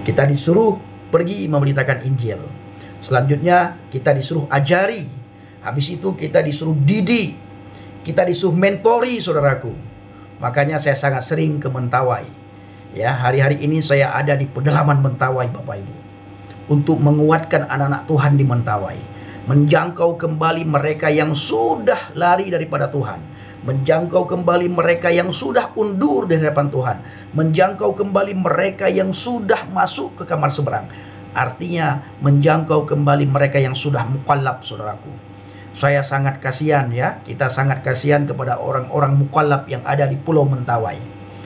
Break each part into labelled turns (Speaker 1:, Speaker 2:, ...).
Speaker 1: Kita disuruh pergi memberitakan Injil. Selanjutnya kita disuruh ajari. Habis itu kita disuruh didik. Kita disuruh mentori, saudaraku. Makanya saya sangat sering ke Mentawai. Ya, hari-hari ini saya ada di pedalaman Mentawai, Bapak Ibu, untuk menguatkan anak-anak Tuhan di Mentawai, menjangkau kembali mereka yang sudah lari daripada Tuhan, menjangkau kembali mereka yang sudah undur di hadapan Tuhan, menjangkau kembali mereka yang sudah masuk ke kamar seberang. Artinya menjangkau kembali mereka yang sudah mukallaf, saudaraku. Saya sangat kasihan, ya, kita sangat kasihan kepada orang-orang mukallaf yang ada di Pulau Mentawai.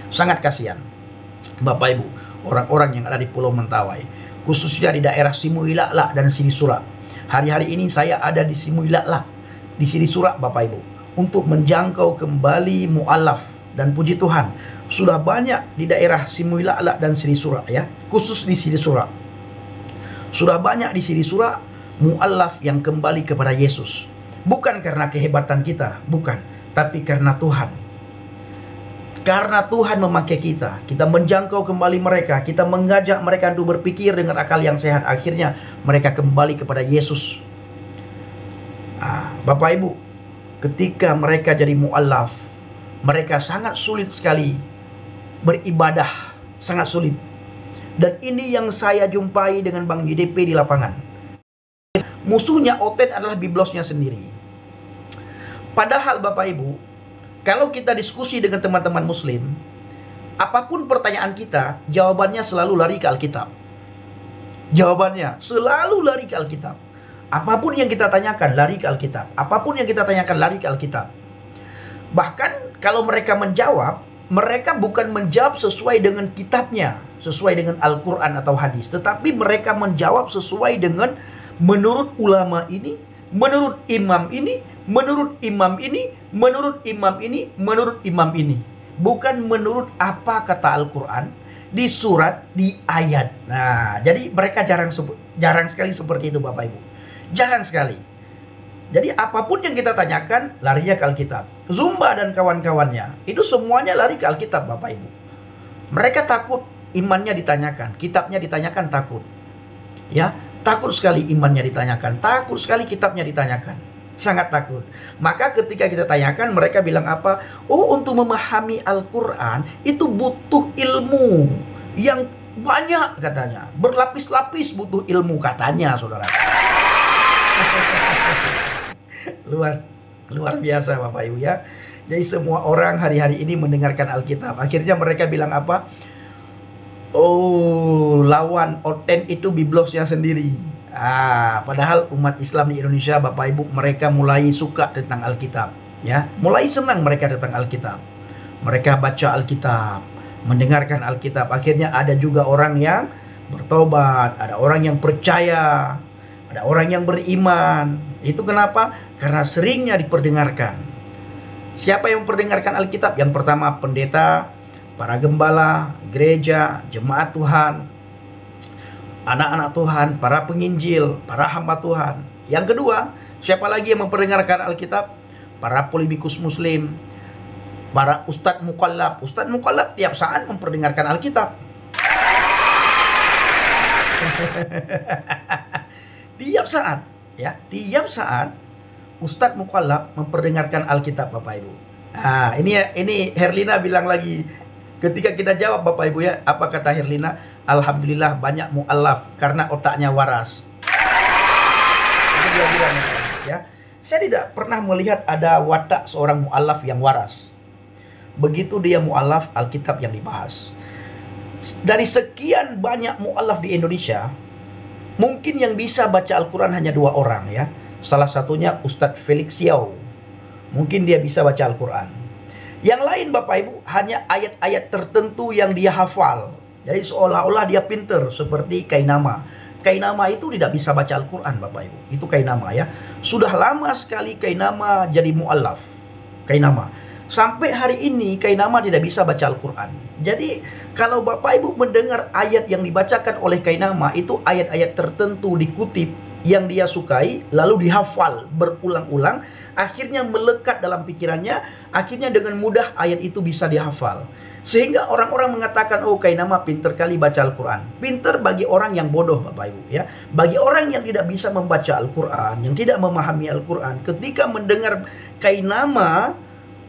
Speaker 1: Sangat kasihan, Bapak Ibu, orang-orang yang ada di Pulau Mentawai, khususnya di daerah Simuilala dan Sirisura. Hari-hari ini saya ada di Simuilala, di Sirisura, Bapak Ibu, untuk menjangkau kembali mu'alaf. Dan puji Tuhan, sudah banyak di daerah Simuilala dan Sirisura, ya, khusus di Sirisura. Sudah banyak di Sirisura mu'alaf yang kembali kepada Yesus. Bukan karena kehebatan kita, bukan, tapi karena Tuhan. Karena Tuhan memakai kita menjangkau kembali mereka, kita mengajak mereka untuk berpikir dengan akal yang sehat. Akhirnya mereka kembali kepada Yesus. Bapak Ibu, ketika mereka jadi mu'alaf, mereka sangat sulit sekali beribadah, sangat sulit. Dan ini yang saya jumpai dengan Bang YDP di lapangan. Musuhnya Oten adalah biblosnya sendiri. Padahal Bapak Ibu, kalau kita diskusi dengan teman-teman Muslim, apapun pertanyaan kita, jawabannya selalu lari ke Alkitab. Jawabannya selalu lari ke Alkitab. Apapun yang kita tanyakan, lari ke Alkitab. Apapun yang kita tanyakan, lari ke Alkitab. Bahkan kalau mereka menjawab, mereka bukan menjawab sesuai dengan kitabnya, sesuai dengan Al-Quran atau hadis, tetapi mereka menjawab sesuai dengan menurut ulama ini, menurut imam ini, menurut imam ini, menurut imam ini, menurut imam ini. Bukan menurut apa kata Al-Quran di surat, di ayat. Nah, jadi mereka jarang sekali seperti itu, Bapak Ibu. Jarang sekali. Jadi apapun yang kita tanyakan, larinya ke Alkitab. Zumba dan kawan-kawannya, itu semuanya lari ke Alkitab, Bapak Ibu. Mereka takut imannya ditanyakan, kitabnya ditanyakan, takut. Ya, takut sekali imannya ditanyakan, takut sekali kitabnya ditanyakan. Sangat takut. Maka ketika kita tanyakan, mereka bilang apa? Oh, untuk memahami Al-Quran itu butuh ilmu yang banyak, katanya. Berlapis-lapis butuh ilmu, katanya, saudara. Luar biasa, Bapak Ibu, ya. Jadi semua orang hari-hari ini mendengarkan Alkitab. Akhirnya mereka bilang apa? Oh, lawan Oten itu biblosnya sendiri. Padahal umat Islam di Indonesia, Bapak Ibu, mereka mulai suka tentang Alkitab, ya. Mulai senang mereka tentang Alkitab. Mereka baca Alkitab, mendengarkan Alkitab. Akhirnya ada juga orang yang bertobat, ada orang yang percaya, ada orang yang beriman. Itu kenapa? Karena seringnya diperdengarkan. Siapa yang memperdengarkan Alkitab? Yang pertama, pendeta, para gembala, gereja, jemaat Tuhan, anak-anak Tuhan, para penginjil, para hamba Tuhan. Yang kedua, siapa lagi yang memperdengarkan Alkitab? Para polemikus Muslim, para ustadz mukallaf. Ustadz mukallaf tiap saat memperdengarkan Alkitab. Tiap saat, ya, tiap saat ustadz mukallaf memperdengarkan Alkitab, Bapak Ibu. Ini Herlina bilang lagi, ketika kita jawab, Bapak Ibu, ya, apa kata Herlina? Alhamdulillah banyak mu'alaf karena otaknya waras. Itu dia bilang, ya. Saya tidak pernah melihat ada watak seorang mu'alaf yang waras. Begitu dia mu'alaf, Alkitab yang dibahas. Dari sekian banyak mu'alaf di Indonesia, mungkin yang bisa baca Al-Quran hanya 2 orang, ya. Salah satunya Ustadz Felix Xiao. Mungkin dia bisa baca Al-Quran. Yang lain, Bapak Ibu, hanya ayat-ayat tertentu yang dia hafal. Jadi seolah-olah dia pinter, seperti Kainama. Kainama itu tidak bisa baca Al-Quran, Bapak Ibu. Itu Kainama, ya. Sudah lama sekali Kainama jadi mu'alaf. Kainama. Sampai hari ini Kainama tidak bisa baca Al-Quran. Jadi kalau Bapak Ibu mendengar ayat yang dibacakan oleh Kainama, itu ayat-ayat tertentu dikutip yang dia sukai, lalu dihafal berulang-ulang, akhirnya melekat dalam pikirannya, akhirnya dengan mudah ayat itu bisa dihafal. Sehingga orang-orang mengatakan, oh Kainama pinter kali baca Al-Quran. Pinter bagi orang yang bodoh Bapak Ibu ya. Bagi orang yang tidak bisa membaca Al-Quran, yang tidak memahami Al-Quran, ketika mendengar Kainama,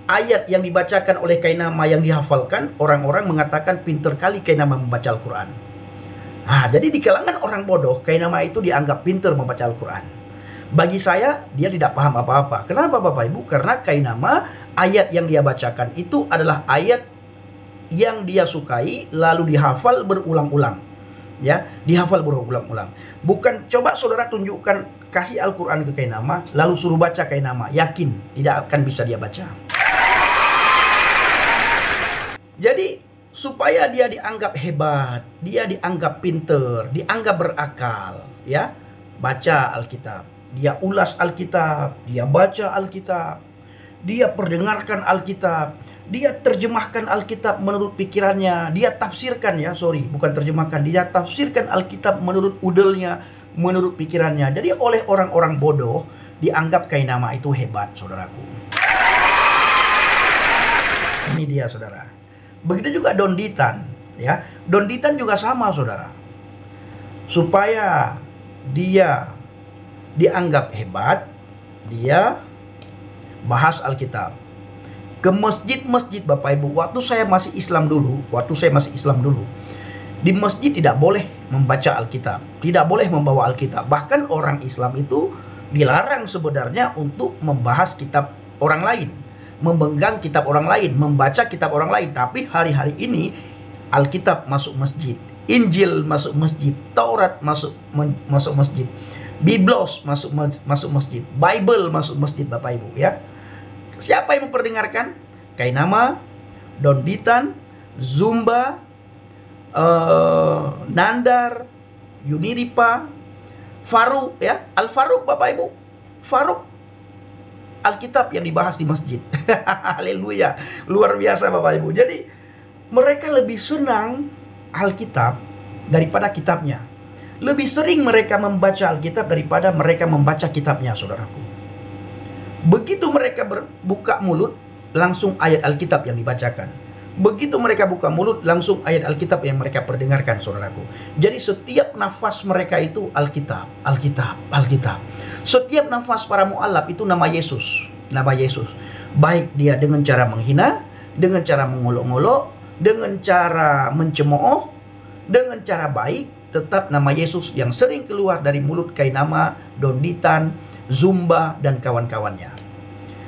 Speaker 1: ayat yang dibacakan oleh Kainama yang dihafalkan, orang-orang mengatakan pinter kali Kainama membaca Al-Quran. Nah, jadi di kalangan orang bodoh, Kainama itu dianggap pinter membaca Al-Quran. Bagi saya, dia tidak paham apa-apa. Kenapa Bapak Ibu? Karena Kainama, ayat yang dia bacakan itu adalah ayat yang dia sukai, lalu dihafal berulang-ulang. Ya, dihafal berulang-ulang. Bukan, coba saudara tunjukkan, kasih Al-Quran ke Kainama, lalu suruh baca Kainama. Yakin, tidak akan bisa dia baca. Jadi, supaya dia dianggap hebat, dia dianggap pinter, dianggap berakal, ya, baca Alkitab, dia ulas Alkitab, dia baca Alkitab, dia perdengarkan Alkitab, dia terjemahkan Alkitab menurut pikirannya, dia tafsirkan ya, bukan terjemahkan, dia tafsirkan Alkitab menurut udelnya, menurut pikirannya. Jadi oleh orang-orang bodoh dianggap Kainama itu hebat, saudaraku. Ini dia, saudara. Begitu juga Donditan, ya. Donditan juga sama, saudara. Supaya dia dianggap hebat, dia bahas Alkitab. Ke masjid-masjid Bapak Ibu, waktu saya masih Islam dulu, di masjid tidak boleh membaca Alkitab, tidak boleh membawa Alkitab. Bahkan orang Islam itu dilarang sebenarnya untuk membahas kitab orang lain, memegang kitab orang lain, membaca kitab orang lain. Tapi hari-hari ini Alkitab masuk masjid, Injil masuk masjid, Taurat masuk masjid, Biblos masuk masjid, Bible masuk masjid Bapak Ibu ya. Siapa yang memperdengarkan? Kainama, Donditan, Zumba, Nandar, Yuniripa, Faruk ya, Al Faruk Bapak Ibu. Faruk, Alkitab yang dibahas di masjid. Haleluya. Luar biasa Bapak Ibu. Jadi mereka lebih senang Alkitab daripada kitabnya. Lebih sering mereka membaca Alkitab daripada mereka membaca kitabnya, saudaraku. Begitu mereka buka mulut, langsung ayat Alkitab yang dibacakan. Begitu mereka buka mulut, langsung ayat Alkitab yang mereka perdengarkan, saudaraku. Jadi setiap nafas mereka itu Alkitab, Alkitab, Alkitab. Setiap nafas para mu'alaf itu nama Yesus. Nama Yesus. Baik dia dengan cara menghina, dengan cara mengolok-olok, dengan cara mencemooh, dengan cara baik, tetap nama Yesus yang sering keluar dari mulut Kainama, Donditan, Zumba, dan kawan-kawannya.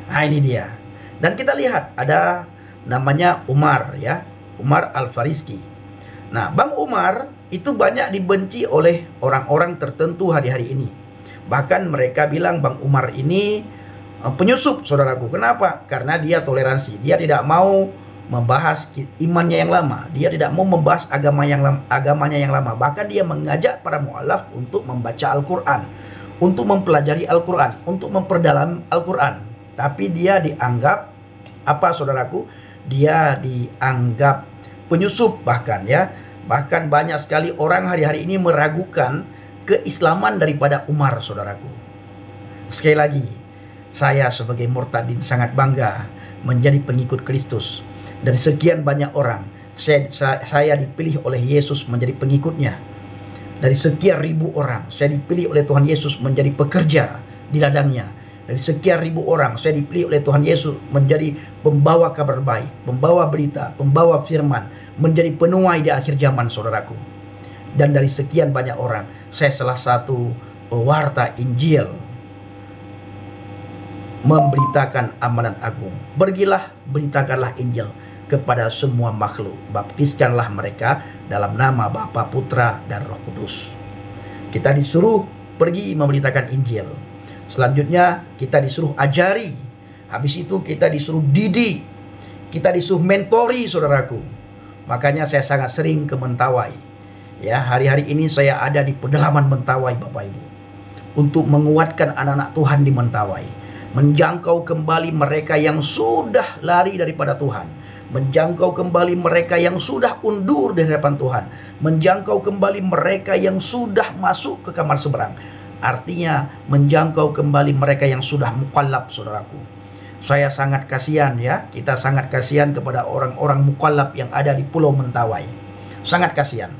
Speaker 1: Nah ini dia. Dan kita lihat ada namanya Umar ya, Umar Al-Fariski. Nah, Bang Umar itu banyak dibenci oleh orang-orang tertentu hari-hari ini. Bahkan mereka bilang Bang Umar ini penyusup, saudaraku. Kenapa? Karena dia toleransi. Dia tidak mau membahas imannya yang lama. Dia tidak mau membahas agamanya yang lama. Bahkan dia mengajak para mu'alaf untuk membaca Al-Quran, untuk mempelajari Al-Quran, untuk memperdalam Al-Quran. Tapi dia dianggap apa, saudaraku? Dia dianggap penyusup bahkan ya. Bahkan banyak sekali orang hari-hari ini meragukan keislaman daripada Umar, saudaraku. Sekali lagi, saya sebagai murtadin sangat bangga menjadi pengikut Kristus. Dari sekian banyak orang, saya dipilih oleh Yesus menjadi pengikutnya. Dari sekian ribu orang, saya dipilih oleh Tuhan Yesus menjadi pekerja di ladangnya. Dari sekian ribu orang, saya dipilih oleh Tuhan Yesus menjadi pembawa kabar baik, pembawa berita, pembawa firman, menjadi penuai di akhir zaman, saudaraku. Dan dari sekian banyak orang, saya salah satu pewarta Injil, memberitakan amanat agung. Pergilah, beritakanlah Injil kepada semua makhluk. Baptiskanlah mereka dalam nama Bapa, Putra, dan Roh Kudus. Kita disuruh pergi memberitakan Injil. Selanjutnya kita disuruh ajari. Habis itu kita disuruh didik. Kita disuruh mentori, saudaraku. Makanya saya sangat sering ke Mentawai. Ya, hari-hari ini saya ada di pedalaman Mentawai, Bapak Ibu, untuk menguatkan anak-anak Tuhan di Mentawai, menjangkau kembali mereka yang sudah lari daripada Tuhan, menjangkau kembali mereka yang sudah undur di hadapan Tuhan, menjangkau kembali mereka yang sudah masuk ke kamar seberang, Artinya menjangkau kembali mereka yang sudah mukallaf, saudaraku. Saya sangat kasihan ya, kita sangat kasihan kepada orang-orang mukallaf yang ada di Pulau Mentawai. Sangat kasihan,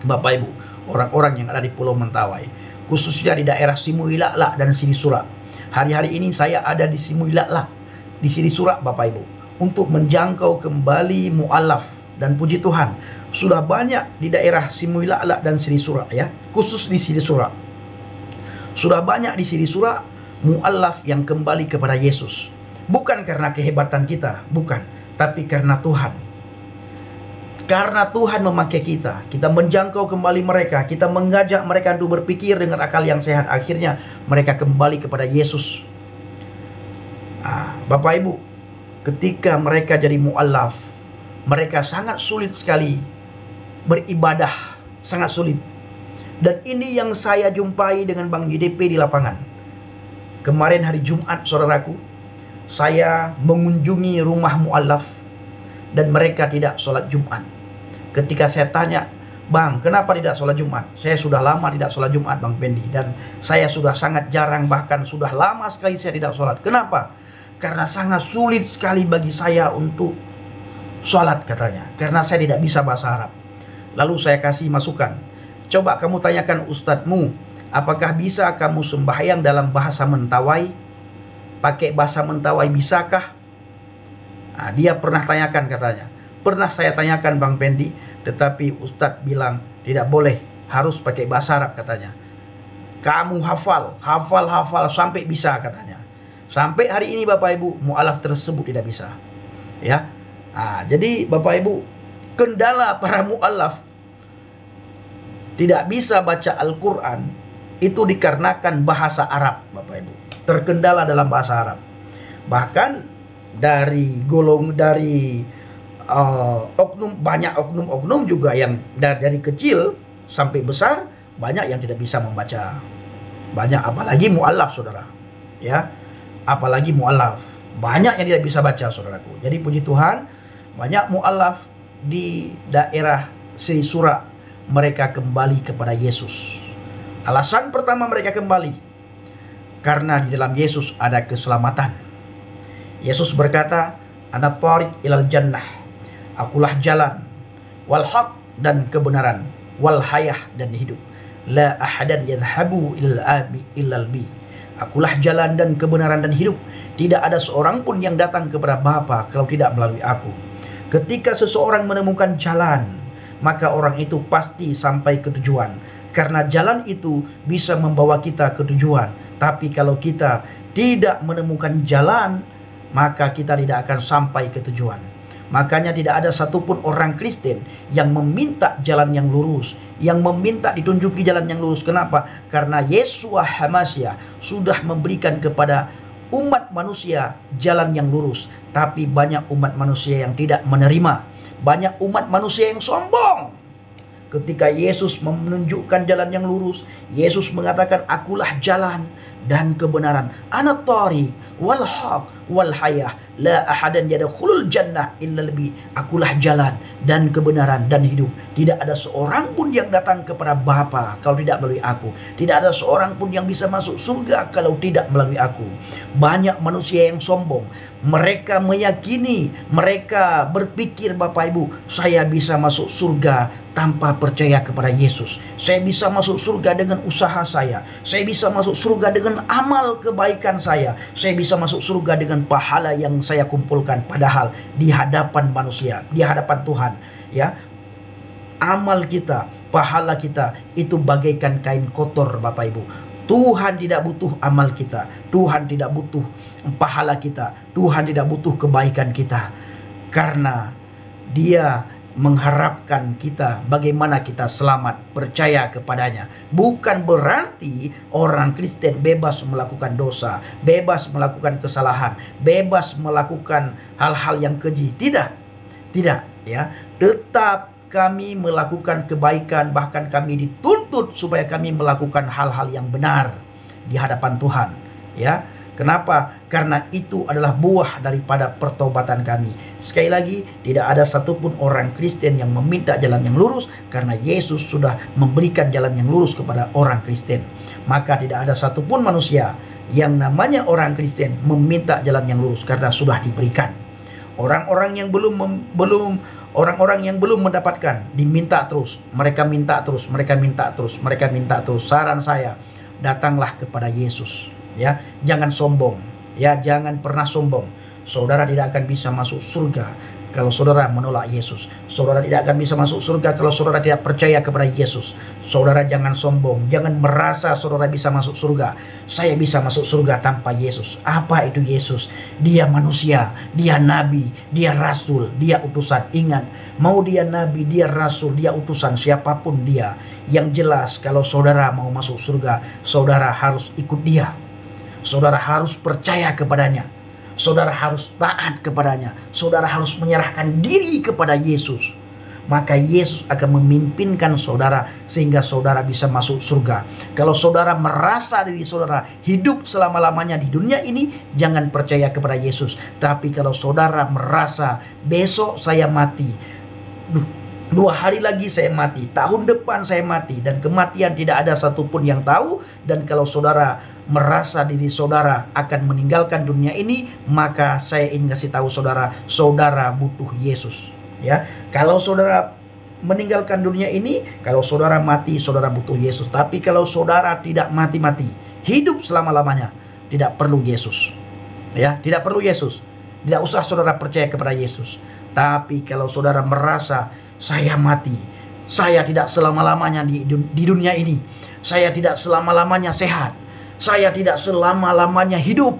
Speaker 1: Bapak Ibu, orang-orang yang ada di Pulau Mentawai, khususnya di daerah Simuilala dan Sirisura. Hari-hari ini saya ada di Simuilala, di Sirisura, Bapak Ibu, untuk menjangkau kembali mu'alaf. Dan puji Tuhan, sudah banyak di daerah Simuilala dan Sirisura ya, khusus di Sirisura. Sudah banyak di Sirisura mu'alaf yang kembali kepada Yesus. Bukan karena kehebatan kita, bukan, tapi karena Tuhan. Karena Tuhan memakai kita menjangkau kembali mereka, kita mengajak mereka untuk berpikir dengan akal yang sehat. Akhirnya mereka kembali kepada Yesus. Bapak Ibu, ketika mereka jadi mu'alaf, mereka sangat sulit sekali beribadah, sangat sulit. Dan ini yang saya jumpai dengan Bang JDP di lapangan. Kemarin hari Jumat, saudaraku, saya mengunjungi rumah mu'alaf dan mereka tidak sholat Jumat. Ketika saya tanya, Bang, kenapa tidak sholat Jumat? Saya sudah lama tidak sholat Jumat, Bang Pendi. Dan saya sudah sangat jarang, bahkan sudah lama sekali saya tidak sholat. Kenapa? Karena sangat sulit sekali bagi saya untuk sholat, katanya. Karena saya tidak bisa bahasa Arab. Lalu saya kasih masukan. Coba kamu tanyakan ustadzmu, apakah bisa kamu sembahyang dalam bahasa Mentawai? Pakai bahasa Mentawai bisakah? Dia pernah tanyakan, katanya. Pernah saya tanyakan, Bang Pendi, tetapi ustadz bilang tidak boleh, harus pakai bahasa Arab, katanya. Kamu hafal sampai bisa, katanya. Sampai hari ini Bapak Ibu, mu'alaf tersebut tidak bisa. Ya. Jadi Bapak Ibu, kendala para mu'alaf tidak bisa baca Al-Quran itu dikarenakan bahasa Arab, Bapak Ibu. Terkendala dalam bahasa Arab. Bahkan dari banyak oknum juga yang dari kecil sampai besar, banyak yang tidak bisa membaca. Banyak, apalagi mu'alaf, saudara. Ya, apalagi mu'alaf. Banyak yang tidak bisa baca, saudaraku. Jadi puji Tuhan, banyak mu'alaf di daerah Sirisura, mereka kembali kepada Yesus. Alasan pertama mereka kembali, karena di dalam Yesus ada keselamatan. Yesus berkata, Ana tariq ilal jannah, akulah jalan, wal haq dan kebenaran, wal hayah dan hidup. La ahadan yadhhabu ilal abi illal bi. Akulah jalan dan kebenaran dan hidup. Tidak ada seorang pun yang datang kepada Bapa kalau tidak melalui aku. Ketika seseorang menemukan jalan, maka orang itu pasti sampai ke tujuan. Karena jalan itu bisa membawa kita ke tujuan. Tapi kalau kita tidak menemukan jalan, maka kita tidak akan sampai ke tujuan. Makanya tidak ada satupun orang Kristen yang meminta jalan yang lurus, yang meminta ditunjuki jalan yang lurus. Kenapa? Karena Yeshua HaMashiach sudah memberikan kepada umat manusia jalan yang lurus. Tapi banyak umat manusia yang tidak menerima. Banyak umat manusia yang sombong. Ketika Yesus menunjukkan jalan yang lurus, Yesus mengatakan, akulah jalan dan kebenaran. Ana tariq wal haq wal hayah. La ahadan yadkhulul jannah illa bi. Akulah jalan dan kebenaran dan hidup. Tidak ada seorang pun yang datang kepada Bapa kalau tidak melalui aku. Tidak ada seorang pun yang bisa masuk surga kalau tidak melalui aku. Banyak manusia yang sombong. Mereka meyakini, mereka berpikir, Bapak Ibu, saya bisa masuk surga tanpa percaya kepada Yesus. Saya bisa masuk surga dengan usaha saya. Saya bisa masuk surga dengan amal kebaikan saya. Saya bisa masuk surga dengan pahala yang saya kumpulkan. Padahal di hadapan manusia, di hadapan Tuhan, ya, amal kita, pahala kita itu bagaikan kain kotor, Bapak Ibu. Tuhan tidak butuh amal kita. Tuhan tidak butuh pahala kita. Tuhan tidak butuh kebaikan kita. Karena Dia mengharapkan kita bagaimana kita selamat, percaya kepadanya. Bukan berarti orang Kristen bebas melakukan dosa, bebas melakukan kesalahan, bebas melakukan hal-hal yang keji. Tidak ya. Tetap kami melakukan kebaikan, bahkan kami dituntut supaya kami melakukan hal-hal yang benar di hadapan Tuhan, ya. Kenapa? Karena itu adalah buah daripada pertobatan kami. Sekali lagi, tidak ada satupun orang Kristen yang meminta jalan yang lurus, karena Yesus sudah memberikan jalan yang lurus kepada orang Kristen. Maka tidak ada satupun manusia yang namanya orang Kristen meminta jalan yang lurus, karena sudah diberikan. Orang-orang yang orang-orang yang belum mendapatkan diminta terus, mereka minta terus, mereka minta terus, mereka minta terus. Saran saya, datanglah kepada Yesus. Ya, jangan sombong. Ya, jangan pernah sombong. Saudara tidak akan bisa masuk surga kalau saudara menolak Yesus. Saudara tidak akan bisa masuk surga kalau saudara tidak percaya kepada Yesus. Saudara jangan sombong, jangan merasa saudara bisa masuk surga. Saya bisa masuk surga tanpa Yesus. Apa itu Yesus? Dia manusia, dia nabi, dia rasul, dia utusan. Ingat, mau dia nabi, dia rasul, dia utusan, siapapun dia. Yang jelas, kalau saudara mau masuk surga, saudara harus ikut dia. Saudara harus percaya kepadanya. Saudara harus taat kepadanya. Saudara harus menyerahkan diri kepada Yesus. Maka Yesus akan memimpinkan saudara sehingga saudara bisa masuk surga. Kalau saudara merasa diri saudara hidup selama-lamanya di dunia ini, jangan percaya kepada Yesus. Tapi kalau saudara merasa besok saya mati, 2 hari lagi saya mati, tahun depan saya mati, dan kematian tidak ada satupun yang tahu. Dan kalau saudara merasa diri saudara akan meninggalkan dunia ini, maka saya ingin kasih tahu saudara, saudara butuh Yesus. Ya, kalau saudara meninggalkan dunia ini, kalau saudara mati, saudara butuh Yesus. Tapi kalau saudara tidak mati-mati, hidup selama-lamanya, tidak perlu Yesus. Ya, tidak perlu Yesus. Tidak usah saudara percaya kepada Yesus. Tapi kalau saudara merasa saya mati, saya tidak selama-lamanya di dunia ini, saya tidak selama-lamanya sehat, saya tidak selama-lamanya hidup,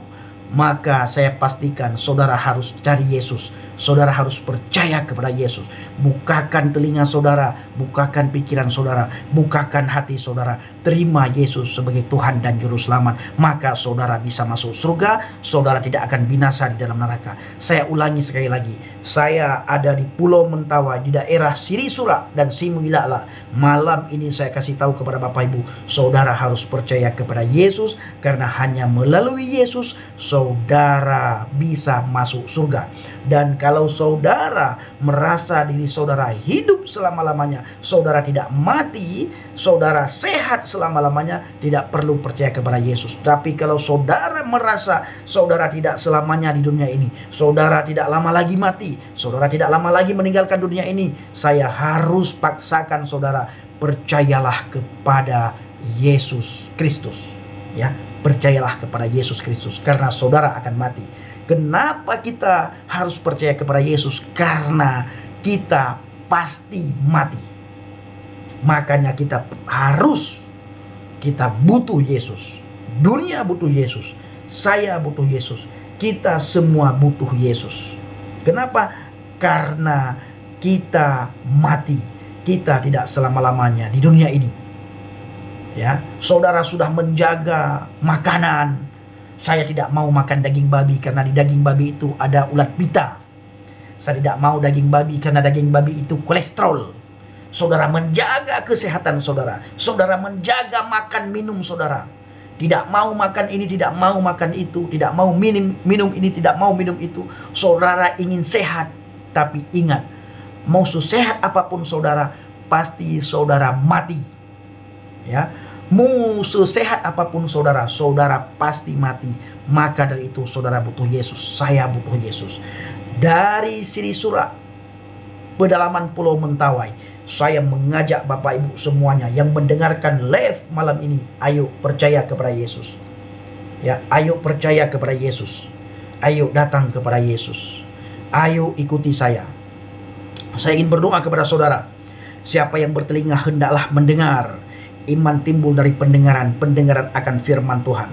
Speaker 1: maka saya pastikan saudara harus cari Yesus. Saudara harus percaya kepada Yesus. Bukakan telinga saudara, bukakan pikiran saudara, bukakan hati saudara. Terima Yesus sebagai Tuhan dan Juru Selamat. Maka saudara bisa masuk surga, saudara tidak akan binasa di dalam neraka. Saya ulangi sekali lagi. Saya ada di Pulau Mentawai, di daerah Sirisura dan Similala. Malam ini saya kasih tahu kepada Bapak Ibu, saudara harus percaya kepada Yesus, karena hanya melalui Yesus saudara bisa masuk surga. Dan kalau saudara merasa diri saudara hidup selama-lamanya, saudara tidak mati, saudara sehat selama-lamanya, tidak perlu percaya kepada Yesus. Tapi kalau saudara merasa saudara tidak selamanya di dunia ini, saudara tidak lama lagi mati, saudara tidak lama lagi meninggalkan dunia ini, saya harus paksakan saudara, percayalah kepada Yesus Kristus. Ya, percayalah kepada Yesus Kristus, karena saudara akan mati. Kenapa kita harus percaya kepada Yesus? Karena kita pasti mati. Makanya kita butuh Yesus. Dunia butuh Yesus. Saya butuh Yesus. Kita semua butuh Yesus. Kenapa? Karena kita mati. Kita tidak selama-lamanya di dunia ini. Ya, saudara sudah menjaga makanan. Saya tidak mau makan daging babi karena di daging babi itu ada ulat pita. Saya tidak mau daging babi karena daging babi itu kolesterol. Saudara menjaga kesehatan saudara. Saudara menjaga makan minum saudara. Tidak mau makan ini, tidak mau makan itu, tidak mau minum ini, tidak mau minum itu. Saudara ingin sehat, tapi ingat, mau sehat apapun saudara, pasti saudara mati. Ya, mau sehat apapun saudara, saudara pasti mati. Maka dari itu saudara butuh Yesus. Saya butuh Yesus. Dari Sirisura, pedalaman Pulau Mentawai, saya mengajak Bapak Ibu semuanya yang mendengarkan live malam ini, ayo percaya kepada Yesus. Ya, ayo percaya kepada Yesus. Ayo datang kepada Yesus. Ayo ikuti saya. Saya ingin berdoa kepada saudara. Siapa yang bertelinga hendaklah mendengar. Iman timbul dari pendengaran, pendengaran akan firman Tuhan.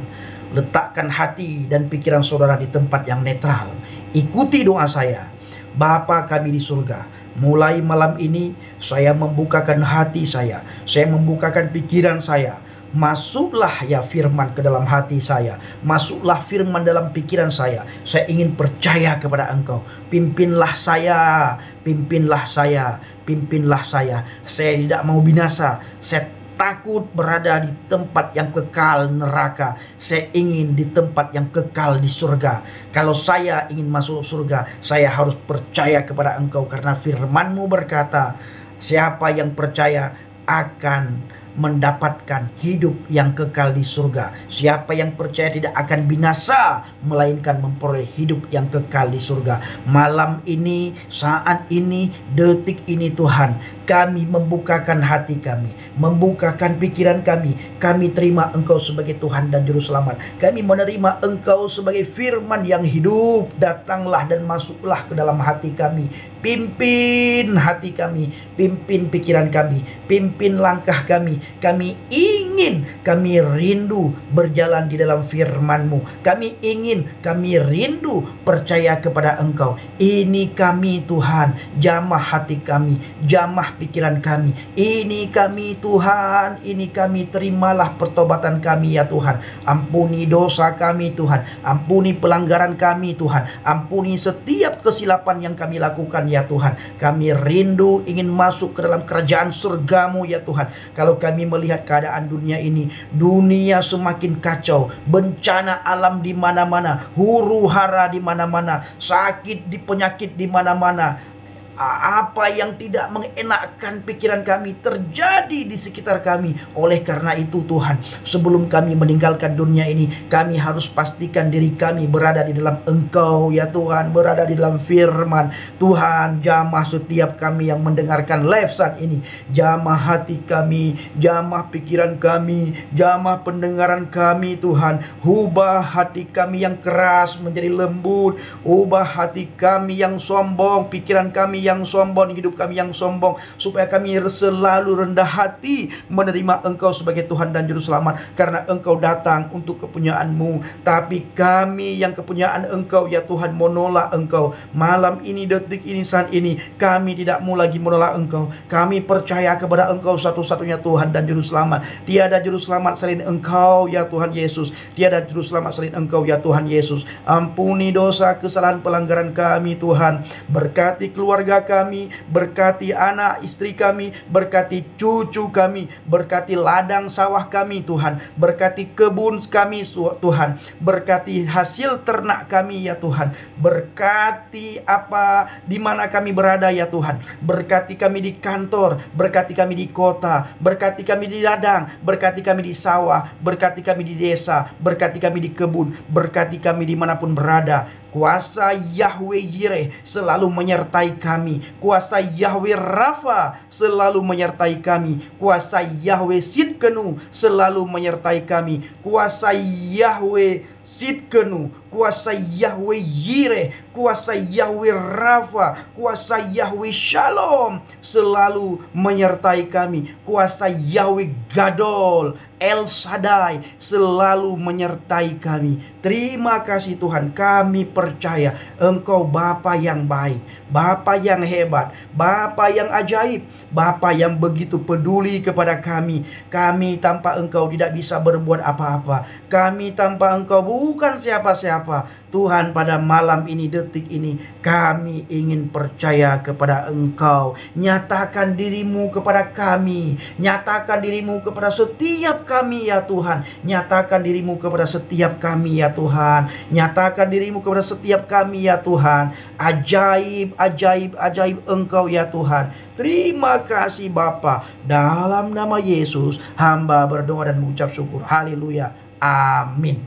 Speaker 1: Letakkan hati dan pikiran saudara di tempat yang netral. Ikuti doa saya. Bapa kami di surga, mulai malam ini saya membukakan hati saya membukakan pikiran saya. Masuklah ya firman ke dalam hati saya. Masuklah firman dalam pikiran saya. Saya ingin percaya kepada Engkau. Pimpinlah saya. Pimpinlah saya. Pimpinlah saya. Saya tidak mau binasa. Saya takut berada di tempat yang kekal neraka. Saya ingin di tempat yang kekal di surga. Kalau saya ingin masuk surga, saya harus percaya kepada Engkau, karena firman-Mu berkata, siapa yang percaya akan mendapatkan hidup yang kekal di surga. Siapa yang percaya tidak akan binasa, melainkan memperoleh hidup yang kekal di surga. Malam ini, saat ini, detik ini Tuhan, kami membukakan hati kami, membukakan pikiran kami. Kami terima Engkau sebagai Tuhan dan Juru Selamat. Kami menerima Engkau sebagai firman yang hidup. Datanglah dan masuklah ke dalam hati kami. Pimpin hati kami, pimpin pikiran kami, pimpin langkah kami. Kami ingin, kami rindu berjalan di dalam firman-Mu. Kami ingin, kami rindu percaya kepada Engkau. Ini kami Tuhan, jamah hati kami, jamah pikiran kami. Ini kami Tuhan, ini kami, terimalah pertobatan kami ya Tuhan. Ampuni dosa kami Tuhan, ampuni pelanggaran kami Tuhan, ampuni setiap kesilapan yang kami lakukan ya Tuhan. Kami rindu ingin masuk ke dalam kerajaan surga-Mu ya Tuhan. Kalau kami melihat keadaan dunia ini, dunia semakin kacau, bencana alam di mana-mana, huru-hara di mana-mana, sakit di penyakit di mana-mana. Apa yang tidak mengenakkan pikiran kami terjadi di sekitar kami. Oleh karena itu Tuhan, sebelum kami meninggalkan dunia ini, kami harus pastikan diri kami berada di dalam Engkau ya Tuhan, berada di dalam firman Tuhan. Jamah setiap kami yang mendengarkan live saat ini, jamah hati kami, jamah pikiran kami, jamah pendengaran kami Tuhan. Ubah hati kami yang keras menjadi lembut, ubah hati kami yang sombong, pikiran kami yang sombong, hidup kami yang sombong, supaya kami selalu rendah hati menerima Engkau sebagai Tuhan dan Juru Selamat, karena Engkau datang untuk kepunyaan-Mu. Tapi kami yang kepunyaan Engkau ya Tuhan menolak Engkau. Malam ini, detik ini, saat ini, kami tidak mau lagi menolak Engkau. Kami percaya kepada Engkau satu-satunya Tuhan dan Juru Selamat. Tiada Juru Selamat selain Engkau ya Tuhan Yesus. Tiada Juru Selamat selain Engkau ya Tuhan Yesus. Ampuni dosa, kesalahan, pelanggaran kami Tuhan. Berkati keluarga kami, berkati anak istri kami, berkati cucu kami, berkati ladang sawah kami Tuhan, berkati kebun kami Tuhan, berkati hasil ternak kami ya Tuhan, berkati apa di mana kami berada ya Tuhan, berkati kami di kantor, berkati kami di kota, berkati kami di ladang, berkati kami di sawah, berkati kami di desa, berkati kami di kebun, berkati kami dimanapun berada. Kuasa Yahweh Yireh selalu menyertai kami. Kuasa Yahweh Rafa selalu menyertai kami. Kuasa Yahweh Sidkenu selalu menyertai kami. Kuasa Yahweh Sidkenu, kuasa Yahweh Yireh, kuasa Yahweh Rafa, kuasa Yahweh Shalom selalu menyertai kami. Kuasa Yahweh Gadol, El Shaddai selalu menyertai kami. Terima kasih Tuhan, kami percaya Engkau Bapa yang baik, Bapa yang hebat, Bapa yang ajaib, Bapa yang begitu peduli kepada kami. Kami tanpa Engkau tidak bisa berbuat apa-apa. Kami tanpa Engkau bukan siapa-siapa. Tuhan, pada malam ini, detik ini, kami ingin percaya kepada Engkau. Nyatakan diri-Mu kepada kami. Nyatakan diri-Mu kepada setiap kami ya Tuhan. Nyatakan diri-Mu kepada setiap kami ya Tuhan. Nyatakan diri-Mu kepada setiap kami ya Tuhan. Ajaib, ajaib, ajaib Engkau ya Tuhan. Terima kasih Bapa. Dalam nama Yesus, hamba berdoa dan mengucap syukur. Haleluya. Amin.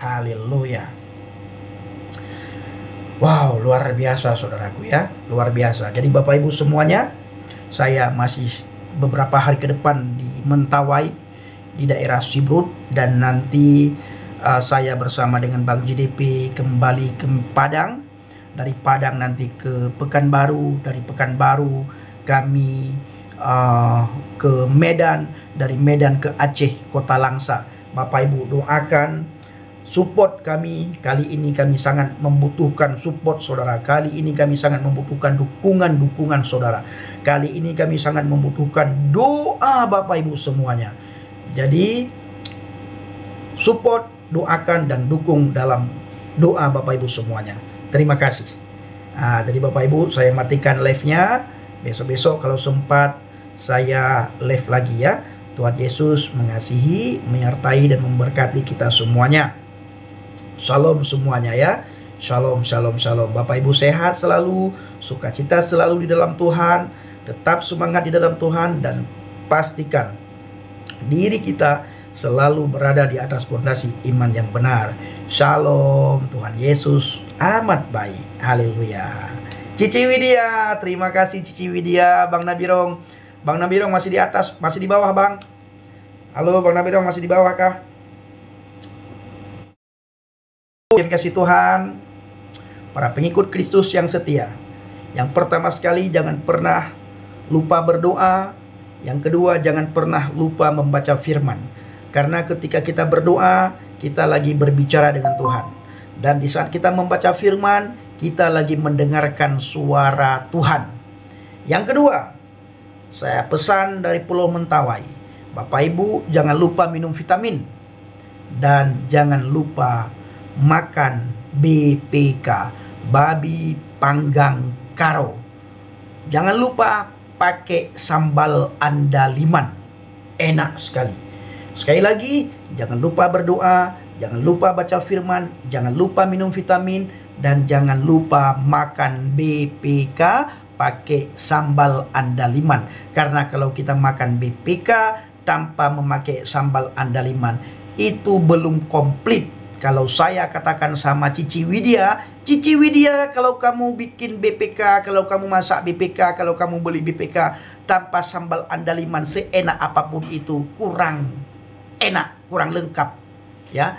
Speaker 1: Haleluya. Wow, luar biasa saudaraku ya. Luar biasa. Jadi Bapak Ibu semuanya, saya masih beberapa hari ke depan di Mentawai, di daerah Sibrut. Dan nanti saya bersama dengan Bang JDP kembali ke Padang. Dari Padang nanti ke Pekanbaru. Dari Pekanbaru kami ke Medan. Dari Medan ke Aceh, Kota Langsa. Bapak Ibu doakan, support kami. Kali ini kami sangat membutuhkan support saudara. Kali ini kami sangat membutuhkan dukungan saudara. Kali ini kami sangat membutuhkan doa Bapak Ibu semuanya. Jadi support, doakan dan dukung dalam doa Bapak Ibu semuanya. Terima kasih. Jadi Bapak Ibu, saya matikan live-nya. Besok-besok kalau sempat saya live lagi ya. Tuhan Yesus mengasihi, menyertai, dan memberkati kita semuanya. Shalom semuanya ya. Shalom, shalom, shalom. Bapak Ibu sehat selalu, sukacita selalu di dalam Tuhan, tetap semangat di dalam Tuhan, dan pastikan diri kita selalu berada di atas fondasi iman yang benar. Shalom, Tuhan Yesus amat baik. Haleluya. Cici Widya, terima kasih Cici Widya. Bang Nabirong, Bang Nabirong masih di atas, masih di bawah Bang? Halo Bang Nabirong, masih di bawah kah? Yang kasih Tuhan, para pengikut Kristus yang setia, yang pertama sekali jangan pernah lupa berdoa. Yang kedua, jangan pernah lupa membaca firman. Karena ketika kita berdoa, kita lagi berbicara dengan Tuhan. Dan di saat kita membaca firman, kita lagi mendengarkan suara Tuhan. Yang kedua, saya pesan dari Pulau Mentawai, Bapak Ibu jangan lupa minum vitamin. Dan jangan lupa makan BPK, babi panggang karo. Jangan lupa pakai sambal andaliman, enak sekali. Sekali lagi, jangan lupa berdoa, jangan lupa baca firman, jangan lupa minum vitamin, dan jangan lupa makan BPK pakai sambal andaliman. Karena kalau kita makan BPK tanpa memakai sambal andaliman, itu belum komplit. Kalau saya katakan sama Cici Widya, Cici Widya, kalau kamu bikin BPK, kalau kamu masak BPK, kalau kamu beli BPK tanpa sambal andaliman, seenak apapun itu, kurang enak, kurang lengkap, ya,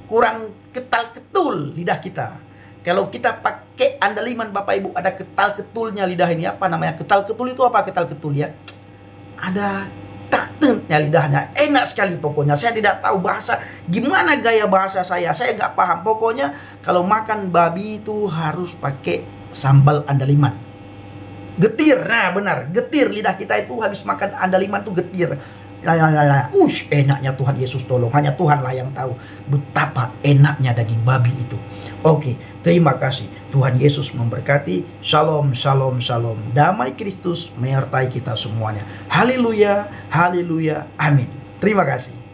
Speaker 1: kurang ketal-ketul lidah kita. Kalau kita pakai andaliman, Bapak Ibu, ada ketal-ketulnya lidah ini. Apa namanya ketal-ketul itu? Apa ketal-ketul ya? Ada takutnya lidahnya, enak sekali pokoknya. Saya tidak tahu bahasa, gimana gaya bahasa saya nggak paham. Pokoknya kalau makan babi itu harus pakai sambal andaliman. Getir, nah benar, getir lidah kita itu habis makan andaliman tuh getir. Enaknya Tuhan Yesus tolong. Hanya Tuhanlah yang tahu betapa enaknya daging babi itu. Oke, terima kasih. Tuhan Yesus memberkati. Shalom, shalom, shalom. Damai Kristus menyertai kita semuanya. Haleluya, haleluya, amin. Terima kasih.